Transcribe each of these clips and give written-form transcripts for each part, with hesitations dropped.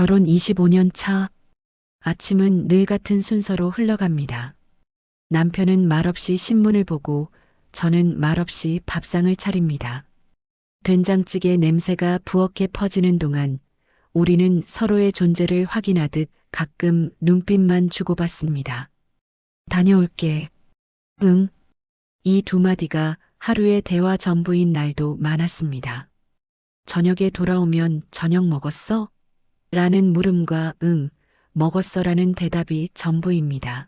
결혼 25년 차. 아침은 늘 같은 순서로 흘러갑니다. 남편은 말없이 신문을 보고 저는 말없이 밥상을 차립니다. 된장찌개 냄새가 부엌에 퍼지는 동안 우리는 서로의 존재를 확인하듯 가끔 눈빛만 주고받습니다. 다녀올게. 응. 이 두 마디가 하루의 대화 전부인 날도 많았습니다. 저녁에 돌아오면 저녁 먹었어? 라는 물음과 응, 먹었어라는 대답이 전부입니다.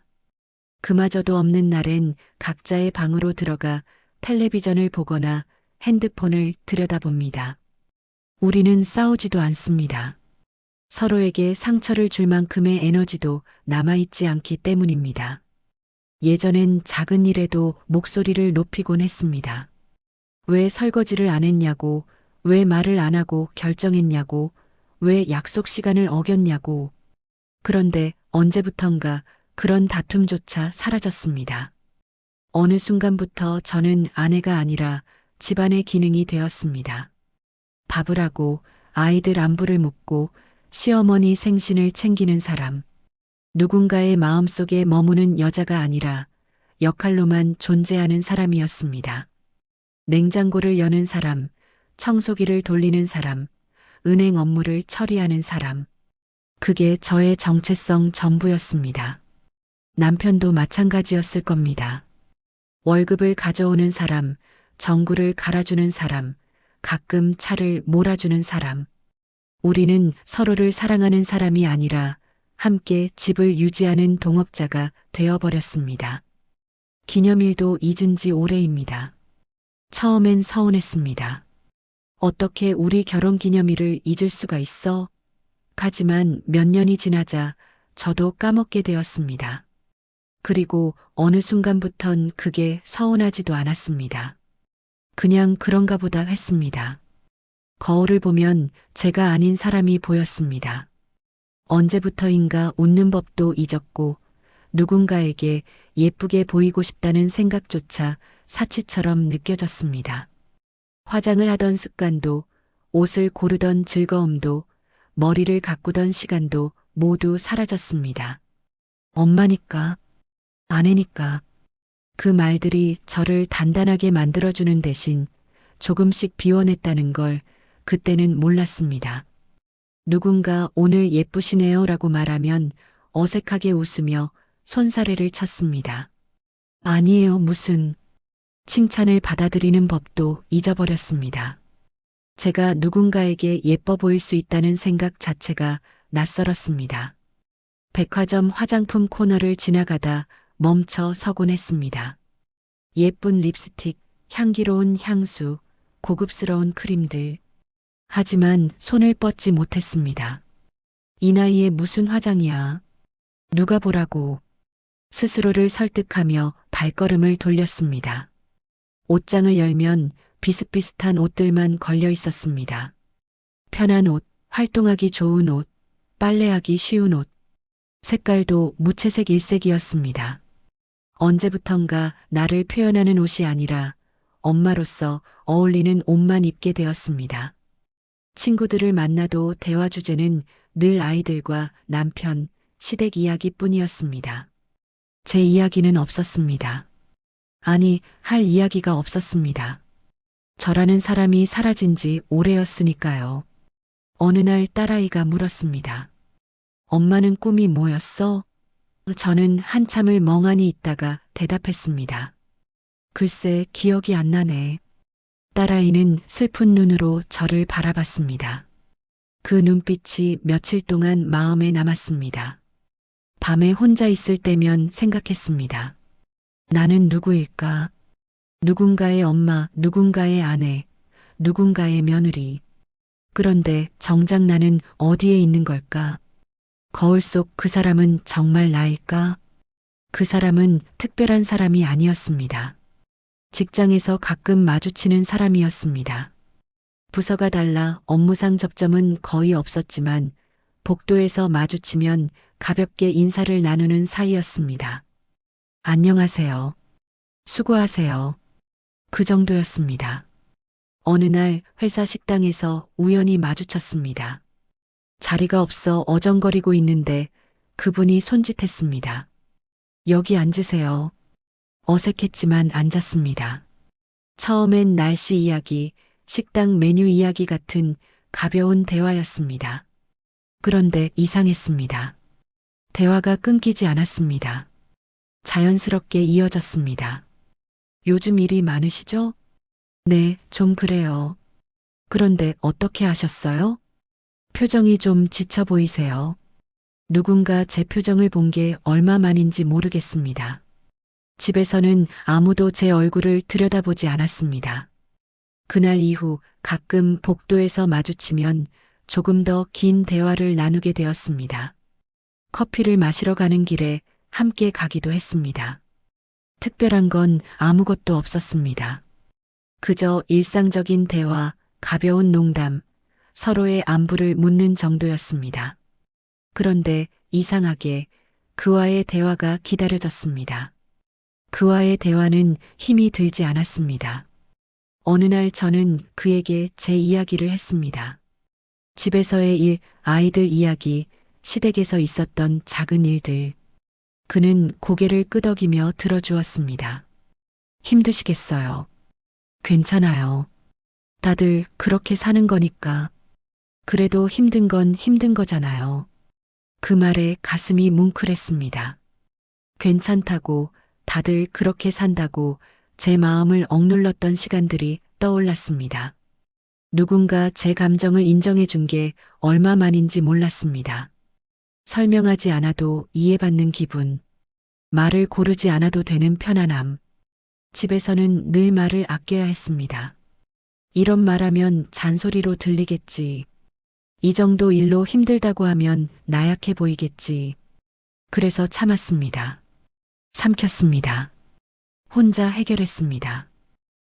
그마저도 없는 날엔 각자의 방으로 들어가 텔레비전을 보거나 핸드폰을 들여다봅니다. 우리는 싸우지도 않습니다. 서로에게 상처를 줄 만큼의 에너지도 남아있지 않기 때문입니다. 예전엔 작은 일에도 목소리를 높이곤 했습니다. 왜 설거지를 안 했냐고, 왜 말을 안 하고 결정했냐고, 왜 약속 시간을 어겼냐고. 그런데 언제부턴가 그런 다툼조차 사라졌습니다. 어느 순간부터 저는 아내가 아니라 집안의 기능이 되었습니다. 밥을 하고 아이들 안부를 묻고 시어머니 생신을 챙기는 사람. 누군가의 마음속에 머무는 여자가 아니라 역할로만 존재하는 사람이었습니다. 냉장고를 여는 사람, 청소기를 돌리는 사람, 은행 업무를 처리하는 사람. 그게 저의 정체성 전부였습니다. 남편도 마찬가지였을 겁니다. 월급을 가져오는 사람, 전구를 갈아주는 사람, 가끔 차를 몰아주는 사람. 우리는 서로를 사랑하는 사람이 아니라 함께 집을 유지하는 동업자가 되어버렸습니다. 기념일도 잊은 지 오래입니다. 처음엔 서운했습니다. 어떻게 우리 결혼 기념일을 잊을 수가 있어? 하지만 몇 년이 지나자 저도 까먹게 되었습니다. 그리고 어느 순간부턴 그게 서운하지도 않았습니다. 그냥 그런가 보다 했습니다. 거울을 보면 제가 아닌 사람이 보였습니다. 언제부터인가 웃는 법도 잊었고 누군가에게 예쁘게 보이고 싶다는 생각조차 사치처럼 느껴졌습니다. 화장을 하던 습관도, 옷을 고르던 즐거움도, 머리를 가꾸던 시간도 모두 사라졌습니다. 엄마니까, 아내니까. 그 말들이 저를 단단하게 만들어주는 대신 조금씩 비워냈다는 걸 그때는 몰랐습니다. 누군가 오늘 예쁘시네요 라고 말하면 어색하게 웃으며 손사래를 쳤습니다. 아니에요, 무슨. 칭찬을 받아들이는 법도 잊어버렸습니다. 제가 누군가에게 예뻐 보일 수 있다는 생각 자체가 낯설었습니다. 백화점 화장품 코너를 지나가다 멈춰 서곤 했습니다. 예쁜 립스틱, 향기로운 향수, 고급스러운 크림들. 하지만 손을 뻗지 못했습니다. 이 나이에 무슨 화장이야. 누가 보라고. 스스로를 설득하며 발걸음을 돌렸습니다. 옷장을 열면 비슷비슷한 옷들만 걸려 있었습니다. 편한 옷, 활동하기 좋은 옷, 빨래하기 쉬운 옷. 색깔도 무채색 일색이었습니다. 언제부턴가 나를 표현하는 옷이 아니라 엄마로서 어울리는 옷만 입게 되었습니다. 친구들을 만나도 대화 주제는 늘 아이들과 남편, 시댁 이야기뿐이었습니다. 제 이야기는 없었습니다. 아니, 할 이야기가 없었습니다. 저라는 사람이 사라진 지 오래였으니까요. 어느 날 딸아이가 물었습니다. 엄마는 꿈이 뭐였어? 저는 한참을 멍하니 있다가 대답했습니다. 글쎄, 기억이 안 나네. 딸아이는 슬픈 눈으로 저를 바라봤습니다. 그 눈빛이 며칠 동안 마음에 남았습니다. 밤에 혼자 있을 때면 생각했습니다. 나는 누구일까? 누군가의 엄마, 누군가의 아내, 누군가의 며느리. 그런데 정작 나는 어디에 있는 걸까? 거울 속 그 사람은 정말 나일까? 그 사람은 특별한 사람이 아니었습니다. 직장에서 가끔 마주치는 사람이었습니다. 부서가 달라 업무상 접점은 거의 없었지만 복도에서 마주치면 가볍게 인사를 나누는 사이였습니다. 안녕하세요. 수고하세요. 그 정도였습니다. 어느 날 회사 식당에서 우연히 마주쳤습니다. 자리가 없어 어정거리고 있는데 그분이 손짓했습니다. 여기 앉으세요. 어색했지만 앉았습니다. 처음엔 날씨 이야기, 식당 메뉴 이야기 같은 가벼운 대화였습니다. 그런데 이상했습니다. 대화가 끊기지 않았습니다. 자연스럽게 이어졌습니다. 요즘 일이 많으시죠? 네, 좀 그래요. 그런데 어떻게 하셨어요? 표정이 좀 지쳐 보이세요. 누군가 제 표정을 본 게 얼마 만인지 모르겠습니다. 집에서는 아무도 제 얼굴을 들여다보지 않았습니다. 그날 이후 가끔 복도에서 마주치면 조금 더 긴 대화를 나누게 되었습니다. 커피를 마시러 가는 길에 함께 가기도 했습니다. 특별한 건 아무것도 없었습니다. 그저 일상적인 대화, 가벼운 농담, 서로의 안부를 묻는 정도였습니다. 그런데 이상하게 그와의 대화가 기다려졌습니다. 그와의 대화는 힘이 들지 않았습니다. 어느 날 저는 그에게 제 이야기를 했습니다. 집에서의 일, 아이들 이야기, 시댁에서 있었던 작은 일들. 그는 고개를 끄덕이며 들어주었습니다. 힘드시겠어요. 괜찮아요. 다들 그렇게 사는 거니까. 그래도 힘든 건 힘든 거잖아요. 그 말에 가슴이 뭉클했습니다. 괜찮다고, 다들 그렇게 산다고 제 마음을 억눌렀던 시간들이 떠올랐습니다. 누군가 제 감정을 인정해 준 게 얼마만인지 몰랐습니다. 설명하지 않아도 이해받는 기분, 말을 고르지 않아도 되는 편안함. 집에서는 늘 말을 아껴야 했습니다. 이런 말하면 잔소리로 들리겠지. 이 정도 일로 힘들다고 하면 나약해 보이겠지. 그래서 참았습니다. 삼켰습니다. 혼자 해결했습니다.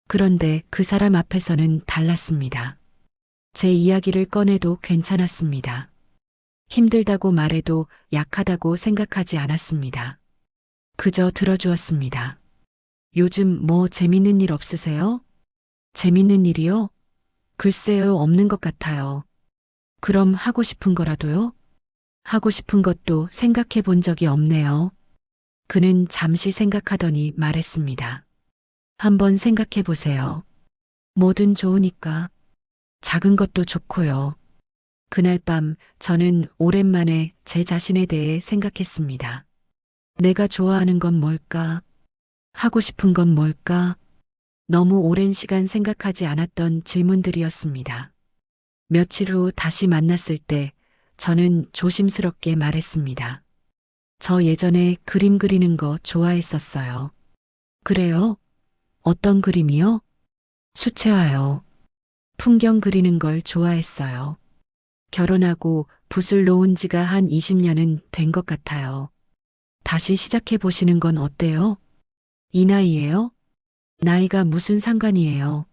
그런데 그 사람 앞에서는 달랐습니다. 제 이야기를 꺼내도 괜찮았습니다. 힘들다고 말해도 약하다고 생각하지 않았습니다. 그저 들어주었습니다. 요즘 뭐 재밌는 일 없으세요? 재밌는 일이요? 글쎄요, 없는 것 같아요. 그럼 하고 싶은 거라도요? 하고 싶은 것도 생각해 본 적이 없네요. 그는 잠시 생각하더니 말했습니다. 한번 생각해 보세요. 뭐든 좋으니까. 작은 것도 좋고요. 그날 밤 저는 오랜만에 제 자신에 대해 생각했습니다. 내가 좋아하는 건 뭘까? 하고 싶은 건 뭘까? 너무 오랜 시간 생각하지 않았던 질문들이었습니다. 며칠 후 다시 만났을 때 저는 조심스럽게 말했습니다. 저 예전에 그림 그리는 거 좋아했었어요. 그래요? 어떤 그림이요? 수채화요. 풍경 그리는 걸 좋아했어요. 결혼하고 붓을 놓은 지가 한 20년은 된 것 같아요. 다시 시작해 보시는 건 어때요? 이 나이에요? 나이가 무슨 상관이에요?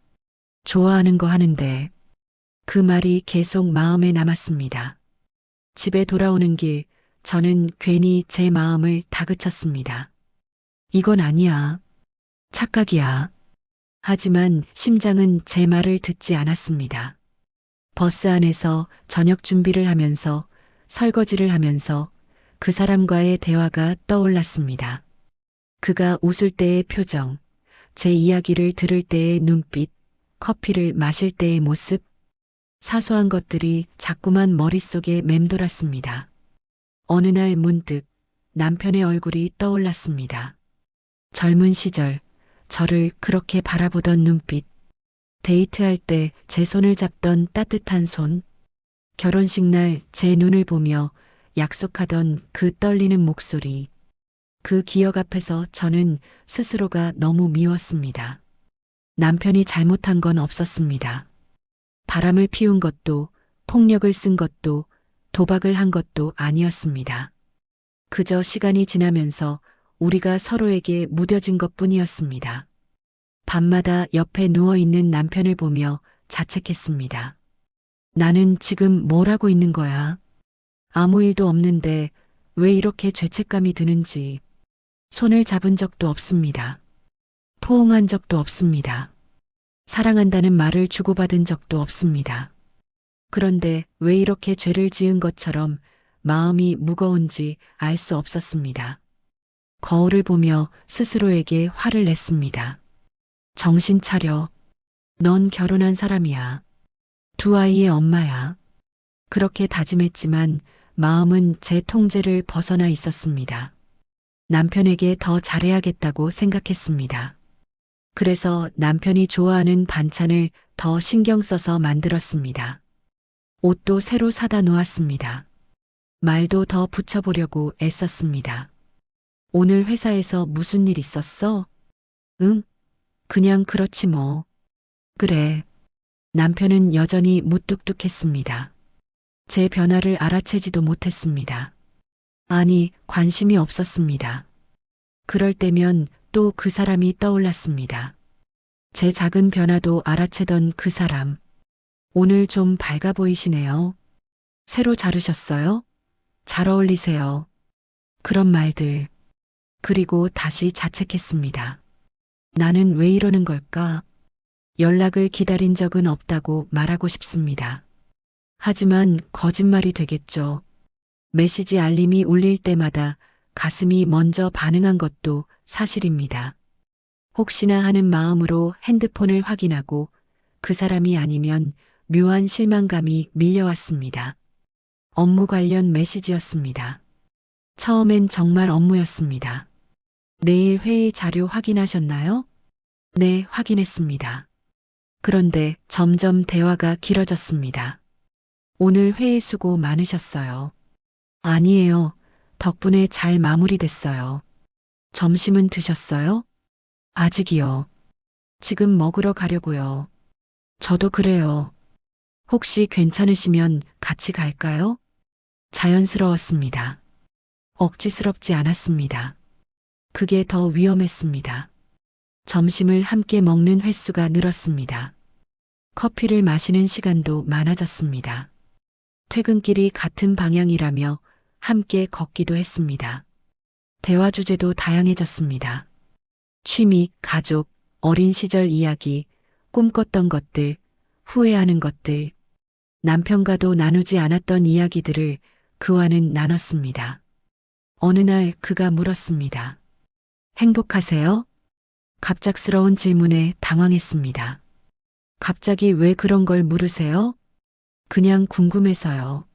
좋아하는 거 하는데. 그 말이 계속 마음에 남았습니다. 집에 돌아오는 길, 저는 괜히 제 마음을 다그쳤습니다. 이건 아니야. 착각이야. 하지만 심장은 제 말을 듣지 않았습니다. 버스 안에서 저녁 준비를 하면서 설거지를 하면서 그 사람과의 대화가 떠올랐습니다. 그가 웃을 때의 표정, 제 이야기를 들을 때의 눈빛, 커피를 마실 때의 모습, 사소한 것들이 자꾸만 머릿속에 맴돌았습니다. 어느 날 문득 남편의 얼굴이 떠올랐습니다. 젊은 시절 저를 그렇게 바라보던 눈빛, 데이트할 때 제 손을 잡던 따뜻한 손, 결혼식 날 제 눈을 보며 약속하던 그 떨리는 목소리, 그 기억 앞에서 저는 스스로가 너무 미웠습니다. 남편이 잘못한 건 없었습니다. 바람을 피운 것도, 폭력을 쓴 것도, 도박을 한 것도 아니었습니다. 그저 시간이 지나면서 우리가 서로에게 무뎌진 것뿐이었습니다. 밤마다 옆에 누워있는 남편을 보며 자책했습니다. 나는 지금 뭘 하고 있는 거야? 아무 일도 없는데 왜 이렇게 죄책감이 드는지. 손을 잡은 적도 없습니다. 포옹한 적도 없습니다. 사랑한다는 말을 주고받은 적도 없습니다. 그런데 왜 이렇게 죄를 지은 것처럼 마음이 무거운지 알 수 없었습니다. 거울을 보며 스스로에게 화를 냈습니다. 정신 차려. 넌 결혼한 사람이야. 두 아이의 엄마야. 그렇게 다짐했지만 마음은 제 통제를 벗어나 있었습니다. 남편에게 더 잘해야겠다고 생각했습니다. 그래서 남편이 좋아하는 반찬을 더 신경 써서 만들었습니다. 옷도 새로 사다 놓았습니다. 말도 더 붙여보려고 애썼습니다. 오늘 회사에서 무슨 일 있었어? 응? 그냥 그렇지 뭐. 그래. 남편은 여전히 무뚝뚝했습니다. 제 변화를 알아채지도 못했습니다. 아니, 관심이 없었습니다. 그럴 때면 또 그 사람이 떠올랐습니다. 제 작은 변화도 알아채던 그 사람. 오늘 좀 밝아 보이시네요. 새로 자르셨어요? 잘 어울리세요. 그런 말들. 그리고 다시 자책했습니다. 나는 왜 이러는 걸까? 연락을 기다린 적은 없다고 말하고 싶습니다. 하지만 거짓말이 되겠죠. 메시지 알림이 울릴 때마다 가슴이 먼저 반응한 것도 사실입니다. 혹시나 하는 마음으로 핸드폰을 확인하고 그 사람이 아니면 묘한 실망감이 밀려왔습니다. 업무 관련 메시지였습니다. 처음엔 정말 업무였습니다. 내일 회의 자료 확인하셨나요? 네, 확인했습니다. 그런데 점점 대화가 길어졌습니다. 오늘 회의 수고 많으셨어요. 아니에요. 덕분에 잘 마무리됐어요. 점심은 드셨어요? 아직이요. 지금 먹으러 가려고요. 저도 그래요. 혹시 괜찮으시면 같이 갈까요? 자연스러웠습니다. 억지스럽지 않았습니다. 그게 더 위험했습니다. 점심을 함께 먹는 횟수가 늘었습니다. 커피를 마시는 시간도 많아졌습니다. 퇴근길이 같은 방향이라며 함께 걷기도 했습니다. 대화 주제도 다양해졌습니다. 취미, 가족, 어린 시절 이야기, 꿈꿨던 것들, 후회하는 것들, 남편과도 나누지 않았던 이야기들을 그와는 나눴습니다. 어느 날 그가 물었습니다. 행복하세요? 갑작스러운 질문에 당황했습니다. 갑자기 왜 그런 걸 물으세요? 그냥 궁금해서요.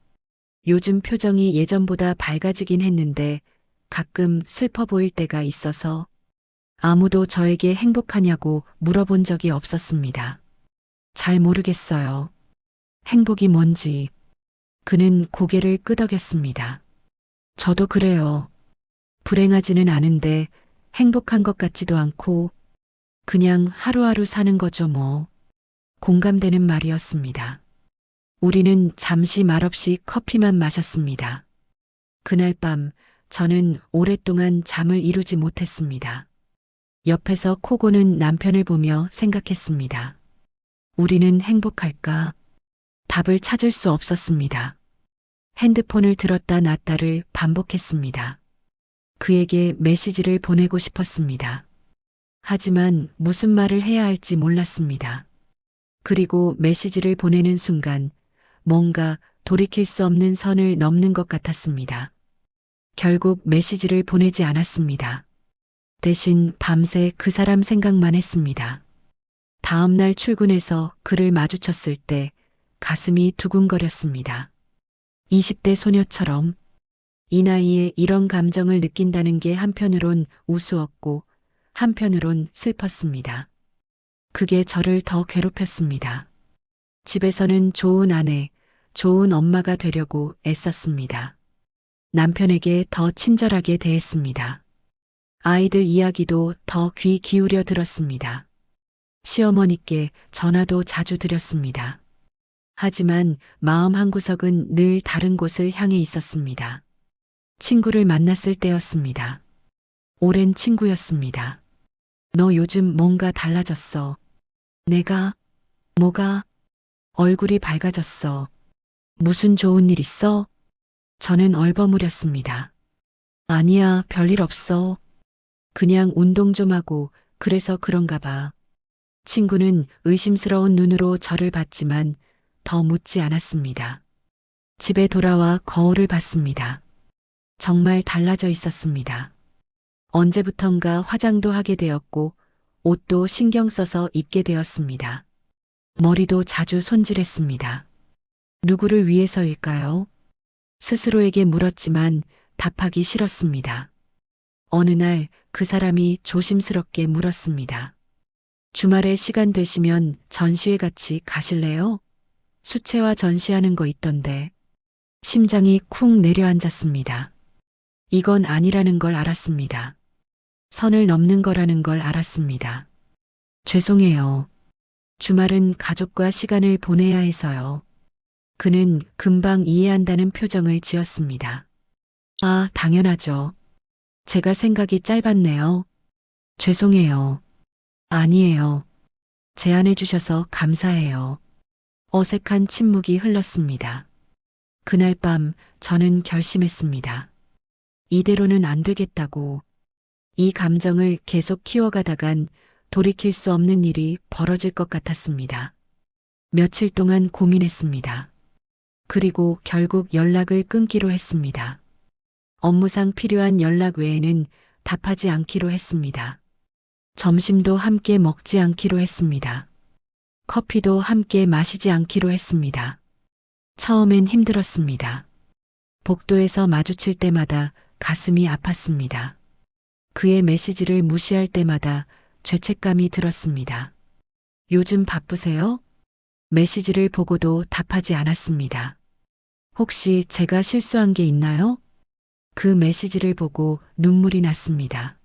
요즘 표정이 예전보다 밝아지긴 했는데 가끔 슬퍼 보일 때가 있어서 아무도 저에게 행복하냐고 물어본 적이 없었습니다. 잘 모르겠어요. 행복이 뭔지. 그는 고개를 끄덕였습니다. 저도 그래요. 불행하지는 않은데 행복한 것 같지도 않고 그냥 하루하루 사는 거죠 뭐. 공감되는 말이었습니다. 우리는 잠시 말없이 커피만 마셨습니다. 그날 밤 저는 오랫동안 잠을 이루지 못했습니다. 옆에서 코 고는 남편을 보며 생각했습니다. 우리는 행복할까? 답을 찾을 수 없었습니다. 핸드폰을 들었다 놨다를 반복했습니다. 그에게 메시지를 보내고 싶었습니다. 하지만 무슨 말을 해야 할지 몰랐습니다. 그리고 메시지를 보내는 순간 뭔가 돌이킬 수 없는 선을 넘는 것 같았습니다. 결국 메시지를 보내지 않았습니다. 대신 밤새 그 사람 생각만 했습니다. 다음 날 출근해서 그를 마주쳤을 때 가슴이 두근거렸습니다. 20대 소녀처럼 이 나이에 이런 감정을 느낀다는 게 한편으론 우스웠고 한편으론 슬펐습니다. 그게 저를 더 괴롭혔습니다. 집에서는 좋은 아내, 좋은 엄마가 되려고 애썼습니다. 남편에게 더 친절하게 대했습니다. 아이들 이야기도 더 귀 기울여 들었습니다. 시어머니께 전화도 자주 드렸습니다. 하지만 마음 한구석은 늘 다른 곳을 향해 있었습니다. 친구를 만났을 때였습니다. 오랜 친구였습니다. 너 요즘 뭔가 달라졌어. 내가, 뭐가, 얼굴이 밝아졌어. 무슨 좋은 일 있어? 저는 얼버무렸습니다. 아니야, 별일 없어. 그냥 운동 좀 하고 그래서 그런가 봐. 친구는 의심스러운 눈으로 저를 봤지만 더 묻지 않았습니다. 집에 돌아와 거울을 봤습니다. 정말 달라져 있었습니다. 언제부턴가 화장도 하게 되었고 옷도 신경 써서 입게 되었습니다. 머리도 자주 손질했습니다. 누구를 위해서일까요? 스스로에게 물었지만 답하기 싫었습니다. 어느 날 그 사람이 조심스럽게 물었습니다. 주말에 시간 되시면 전시회 같이 가실래요? 수채화 전시하는 거 있던데. 심장이 쿵 내려앉았습니다. 이건 아니라는 걸 알았습니다. 선을 넘는 거라는 걸 알았습니다. 죄송해요. 주말은 가족과 시간을 보내야 해서요. 그는 금방 이해한다는 표정을 지었습니다. 아, 당연하죠. 제가 생각이 짧았네요. 죄송해요. 아니에요. 제안해 주셔서 감사해요. 어색한 침묵이 흘렀습니다. 그날 밤 저는 결심했습니다. 이대로는 안 되겠다고. 이 감정을 계속 키워가다간 돌이킬 수 없는 일이 벌어질 것 같았습니다. 며칠 동안 고민했습니다. 그리고 결국 연락을 끊기로 했습니다. 업무상 필요한 연락 외에는 답하지 않기로 했습니다. 점심도 함께 먹지 않기로 했습니다. 커피도 함께 마시지 않기로 했습니다. 처음엔 힘들었습니다. 복도에서 마주칠 때마다 가슴이 아팠습니다. 그의 메시지를 무시할 때마다 죄책감이 들었습니다. 요즘 바쁘세요? 메시지를 보고도 답하지 않았습니다. 혹시 제가 실수한 게 있나요? 그 메시지를 보고 눈물이 났습니다.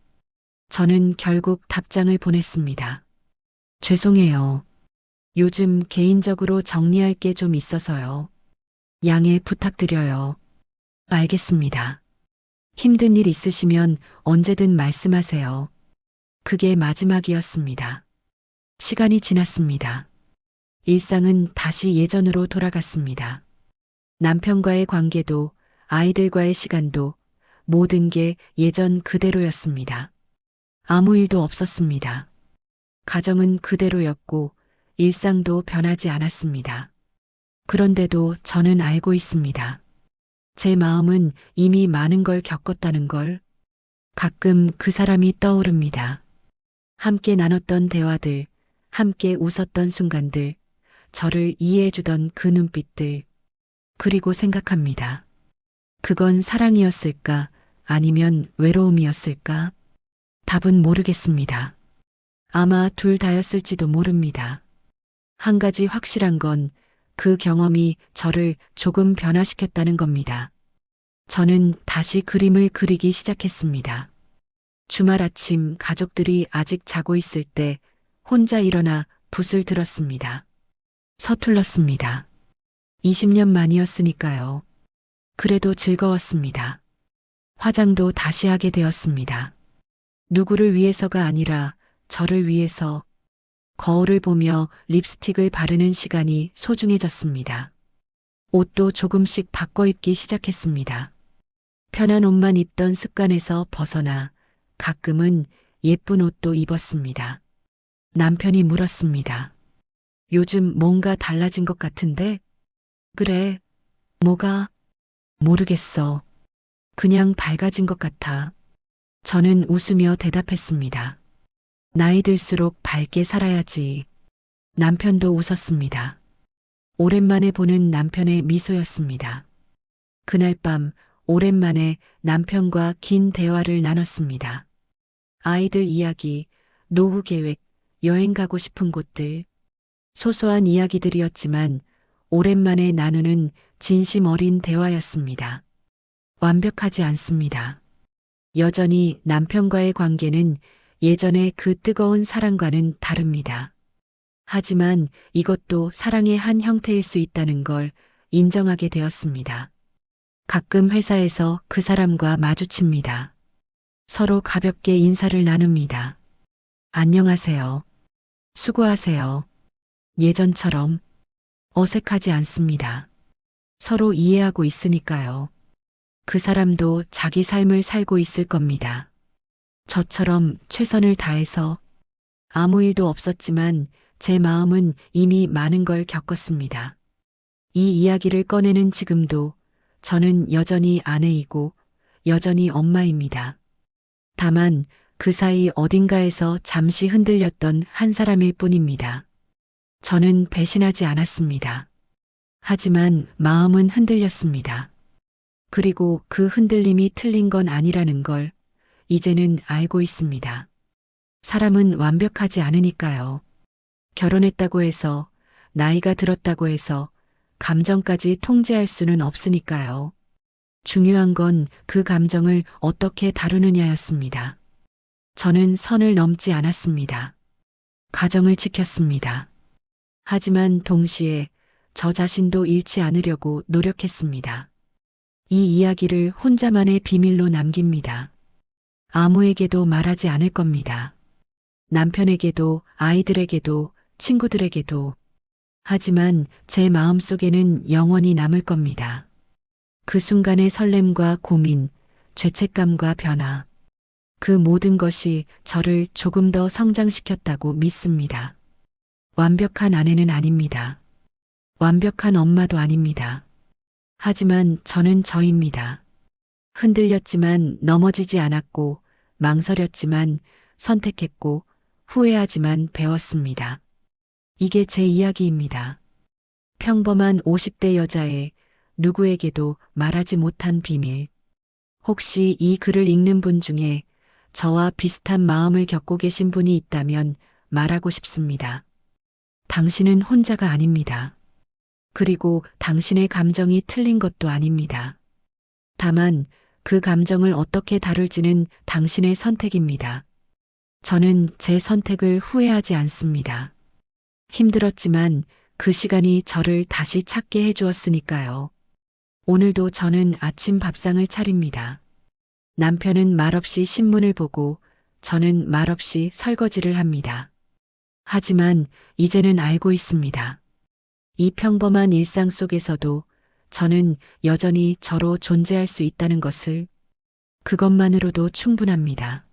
저는 결국 답장을 보냈습니다. 죄송해요. 요즘 개인적으로 정리할 게 좀 있어서요. 양해 부탁드려요. 알겠습니다. 힘든 일 있으시면 언제든 말씀하세요. 그게 마지막이었습니다. 시간이 지났습니다. 일상은 다시 예전으로 돌아갔습니다. 남편과의 관계도 아이들과의 시간도 모든 게 예전 그대로였습니다. 아무 일도 없었습니다. 가정은 그대로였고 일상도 변하지 않았습니다. 그런데도 저는 알고 있습니다. 제 마음은 이미 많은 걸 겪었다는 걸. 가끔 그 사람이 떠오릅니다. 함께 나눴던 대화들, 함께 웃었던 순간들, 저를 이해해주던 그 눈빛들. 그리고 생각합니다. 그건 사랑이었을까? 아니면 외로움이었을까? 답은 모르겠습니다. 아마 둘 다였을지도 모릅니다. 한 가지 확실한 건 그 경험이 저를 조금 변화시켰다는 겁니다. 저는 다시 그림을 그리기 시작했습니다. 주말 아침 가족들이 아직 자고 있을 때 혼자 일어나 붓을 들었습니다. 서툴렀습니다. 20년 만이었으니까요. 그래도 즐거웠습니다. 화장도 다시 하게 되었습니다. 누구를 위해서가 아니라 저를 위해서. 거울을 보며 립스틱을 바르는 시간이 소중해졌습니다. 옷도 조금씩 바꿔 입기 시작했습니다. 편한 옷만 입던 습관에서 벗어나 가끔은 예쁜 옷도 입었습니다. 남편이 물었습니다. 요즘 뭔가 달라진 것 같은데? 그래. 뭐가? 모르겠어. 그냥 밝아진 것 같아. 저는 웃으며 대답했습니다. 나이 들수록 밝게 살아야지. 남편도 웃었습니다. 오랜만에 보는 남편의 미소였습니다. 그날 밤 오랜만에 남편과 긴 대화를 나눴습니다. 아이들 이야기, 노후 계획, 여행 가고 싶은 곳들. 소소한 이야기들이었지만 오랜만에 나누는 진심 어린 대화였습니다. 완벽하지 않습니다. 여전히 남편과의 관계는 예전의 그 뜨거운 사랑과는 다릅니다. 하지만 이것도 사랑의 한 형태일 수 있다는 걸 인정하게 되었습니다. 가끔 회사에서 그 사람과 마주칩니다. 서로 가볍게 인사를 나눕니다. 안녕하세요. 수고하세요. 예전처럼 어색하지 않습니다. 서로 이해하고 있으니까요. 그 사람도 자기 삶을 살고 있을 겁니다. 저처럼 최선을 다해서. 아무 일도 없었지만 제 마음은 이미 많은 걸 겪었습니다. 이 이야기를 꺼내는 지금도 저는 여전히 아내이고 여전히 엄마입니다. 다만 그 사이 어딘가에서 잠시 흔들렸던 한 사람일 뿐입니다. 저는 배신하지 않았습니다. 하지만 마음은 흔들렸습니다. 그리고 그 흔들림이 틀린 건 아니라는 걸 이제는 알고 있습니다. 사람은 완벽하지 않으니까요. 결혼했다고 해서, 나이가 들었다고 해서 감정까지 통제할 수는 없으니까요. 중요한 건 그 감정을 어떻게 다루느냐였습니다. 저는 선을 넘지 않았습니다. 가정을 지켰습니다. 하지만 동시에 저 자신도 잃지 않으려고 노력했습니다. 이 이야기를 혼자만의 비밀로 남깁니다. 아무에게도 말하지 않을 겁니다. 남편에게도, 아이들에게도, 친구들에게도. 하지만 제 마음속에는 영원히 남을 겁니다. 그 순간의 설렘과 고민, 죄책감과 변화. 그 모든 것이 저를 조금 더 성장시켰다고 믿습니다. 완벽한 아내는 아닙니다. 완벽한 엄마도 아닙니다. 하지만 저는 저입니다. 흔들렸지만 넘어지지 않았고, 망설였지만 선택했고, 후회하지만 배웠습니다. 이게 제 이야기입니다. 평범한 50대 여자의 누구에게도 말하지 못한 비밀. 혹시 이 글을 읽는 분 중에 저와 비슷한 마음을 겪고 계신 분이 있다면 말하고 싶습니다. 당신은 혼자가 아닙니다. 그리고 당신의 감정이 틀린 것도 아닙니다. 다만 그 감정을 어떻게 다룰지는 당신의 선택입니다. 저는 제 선택을 후회하지 않습니다. 힘들었지만 그 시간이 저를 다시 찾게 해주었으니까요. 오늘도 저는 아침 밥상을 차립니다. 남편은 말없이 신문을 보고 저는 말없이 설거지를 합니다. 하지만 이제는 알고 있습니다. 이 평범한 일상 속에서도 저는 여전히 저로 존재할 수 있다는 것을, 그것만으로도 충분합니다.